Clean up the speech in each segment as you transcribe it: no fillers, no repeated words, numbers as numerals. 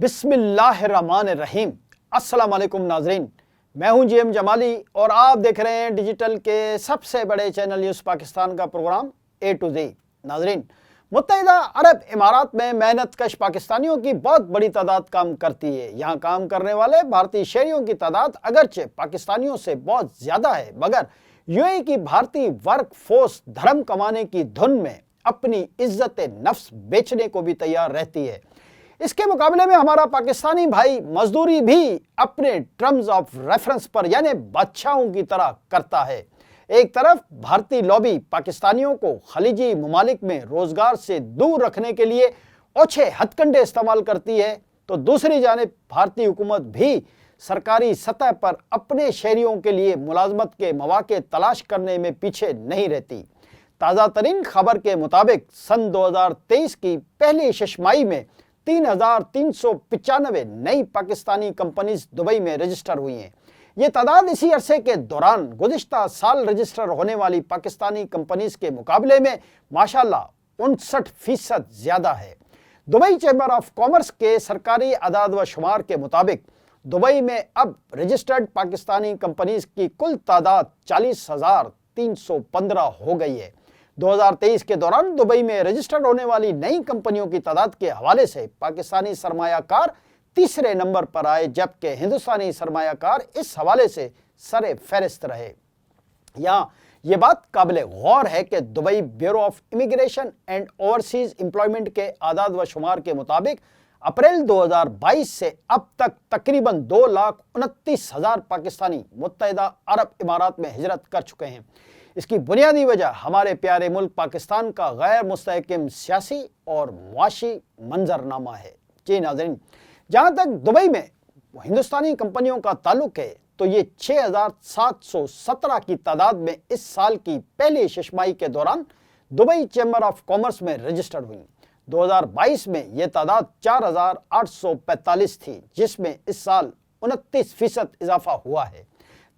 بسم اللہ الرحمن الرحیم۔ السلام علیکم ناظرین، میں ہوں جی ایم جمالی اور آپ دیکھ رہے ہیں ڈیجیٹل کے سب سے بڑے چینل نیوز پاکستان کا پروگرام اے ٹو زی۔ ناظرین، متحدہ عرب امارات میں محنت کش پاکستانیوں کی بہت بڑی تعداد کام کرتی ہے۔ یہاں کام کرنے والے بھارتی شہریوں کی تعداد اگرچہ پاکستانیوں سے بہت زیادہ ہے، مگر یو اے ای کی بھارتی ورک فورس دھرم کمانے کی دھن میں اپنی عزت نفس بیچنے کو بھی تیار رہتی ہے۔ اس کے مقابلے میں ہمارا پاکستانی بھائی مزدوری بھی اپنے ٹرمز آف ریفرنس پر یعنی بادشاہوں کی طرح کرتا ہے۔ ایک طرف بھارتی لابی پاکستانیوں کو خلیجی ممالک میں روزگار سے دور رکھنے کے لیے اوچھے ہتھ کنڈے استعمال کرتی ہے، تو دوسری جانب بھارتی حکومت بھی سرکاری سطح پر اپنے شہریوں کے لیے ملازمت کے مواقع تلاش کرنے میں پیچھے نہیں رہتی۔ تازہ ترین خبر کے مطابق سن 2023 کی پہلی ششماہی میں 3,395 نئی پاکستانی کمپنیز دبئی میں رجسٹر ہوئی ہیں۔ یہ تعداد اسی عرصے کے دوران گزشتہ سال رجسٹر ہونے والی پاکستانی کمپنیز کے مقابلے میں ماشاءاللہ 59% زیادہ ہے۔ دبئی چیمبر آف کامرس کے سرکاری اعداد و شمار کے مطابق دبئی میں اب رجسٹرڈ پاکستانی کمپنیز کی کل تعداد 40,315 ہو گئی ہے۔ 2023 کے دوران دبئی میں رجسٹرڈ ہونے والی نئی کمپنیوں کی تعداد کے حوالے سے پاکستانی سرمایہ کار تیسرے نمبر پر آئے، جبکہ ہندوستانی سرمایہ کار اس حوالے سے سر فہرست رہے۔ یہاں یہ بات قابل غور ہے کہ Dubai bureau of immigration and overseas employment کے اعداد و شمار کے مطابق اپریل 2022 سے اب تک تقریباً 2,29,000 پاکستانی متحدہ عرب امارات میں ہجرت کر چکے ہیں۔ اس کی بنیادی وجہ ہمارے پیارے ملک پاکستان کا غیر مستحکم سیاسی اور معاشی منظرنامہ ہے۔ جی ناظرین، جہاں تک دبئی میں ہندوستانی کمپنیوں کا تعلق ہے تو یہ 6,717 کی تعداد میں اس سال کی پہلی ششماہی کے دوران دبئی چیمبر آف کامرس میں رجسٹرڈ ہوئیں۔ 2022 میں یہ تعداد 4,845 تھی، جس میں اس سال 29% اضافہ ہوا ہے۔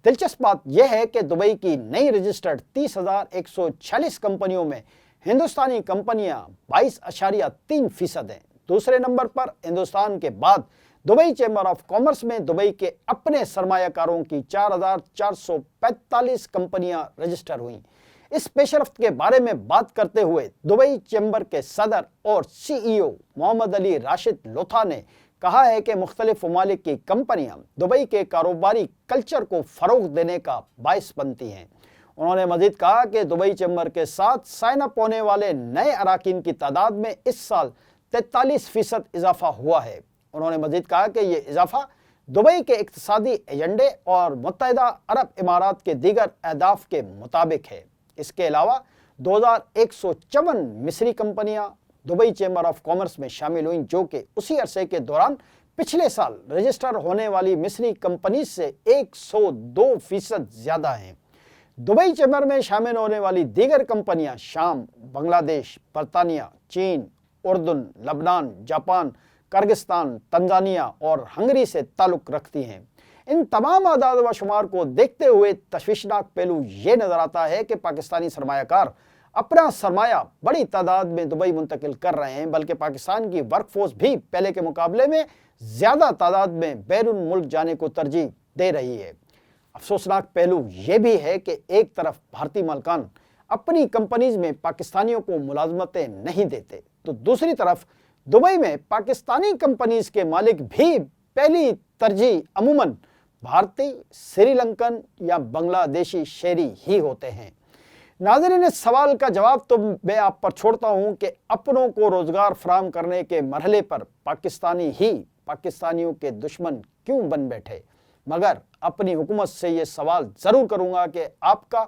دلچسپ بات یہ ہے کہ دبئی کی نئی رجسٹرڈ 30,146 کمپنیوں میں ہندوستانی کمپنیاں 22.3% ہیں۔ دوسرے نمبر پر ہندوستان کے بعد دبئی چیمبر آف کامرس میں دبئی کے اپنے سرمایہ کاروں کی 4,445 کمپنیاں رجسٹر ہوئیں۔ اس پیش رفت کے بارے میں بات کرتے ہوئے دبئی چیمبر کے صدر اور سی ای او محمد علی راشد لوتھا نے کہا ہے کہ مختلف ممالک کی کمپنیاں دبئی کے کاروباری کلچر کو فروغ دینے کا باعث بنتی ہیں۔ انہوں نے مزید کہا کہ دبئی چیمبر کے ساتھ سائن اپ ہونے والے نئے اراکین کی تعداد میں اس سال 43% اضافہ ہوا ہے۔ انہوں نے مزید کہا کہ یہ اضافہ دبئی کے اقتصادی ایجنڈے اور متحدہ عرب امارات کے دیگر اہداف کے مطابق ہے۔ اس کے علاوہ 2,154 مصری کمپنیاں دبئی چیمبر آف کامرس میں شامل ہوئیں، جو کہ اسی عرصے کے دوران پچھلے سال رجسٹر ہونے والی مصری کمپنیز سے 102% زیادہ ہیں۔ دبئی چیمبر میں شامل ہونے والی دیگر کمپنیاں شام، بنگلہ دیش، برطانیہ، چین، اردن، لبنان، جاپان، کرغستان، تنزانیہ اور ہنگری سے تعلق رکھتی ہیں۔ ان تمام اعداد و شمار کو دیکھتے ہوئے تشویشناک پہلو یہ نظر آتا ہے کہ پاکستانی سرمایہ کار اپنا سرمایہ بڑی تعداد میں دبئی منتقل کر رہے ہیں، بلکہ پاکستان کی ورک فورس بھی پہلے کے مقابلے میں زیادہ تعداد میں بیرون ملک جانے کو ترجیح دے رہی ہے۔ افسوسناک پہلو یہ بھی ہے کہ ایک طرف بھارتی مالکان اپنی کمپنیز میں پاکستانیوں کو ملازمتیں نہیں دیتے، تو دوسری طرف دبئی میں پاکستانی کمپنیز کے مالک بھی پہلی ترجیح عموماً بھارتی، سری لنکن یا بنگلہ دیشی شہری ہی ہوتے ہیں۔ ناظرین، اس سوال کا جواب تو میں آپ پر چھوڑتا ہوں کہ اپنوں کو روزگار فراہم کرنے کے مرحلے پر پاکستانی ہی پاکستانیوں کے دشمن کیوں بن بیٹھے، مگر اپنی حکومت سے یہ سوال ضرور کروں گا کہ آپ کا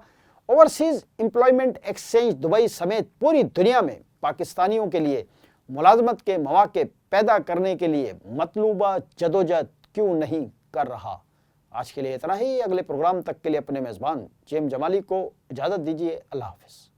اوورسیز امپلائمنٹ ایکسچینج دبئی سمیت پوری دنیا میں پاکستانیوں کے لیے ملازمت کے مواقع پیدا کرنے کے لیے مطلوبہ جدوجہد کیوں نہیں کر رہا۔ آج کے لیے اتنا ہی۔ اگلے پروگرام تک کے لیے اپنے میزبان جی ایم جمالی کو اجازت دیجیے۔ اللہ حافظ۔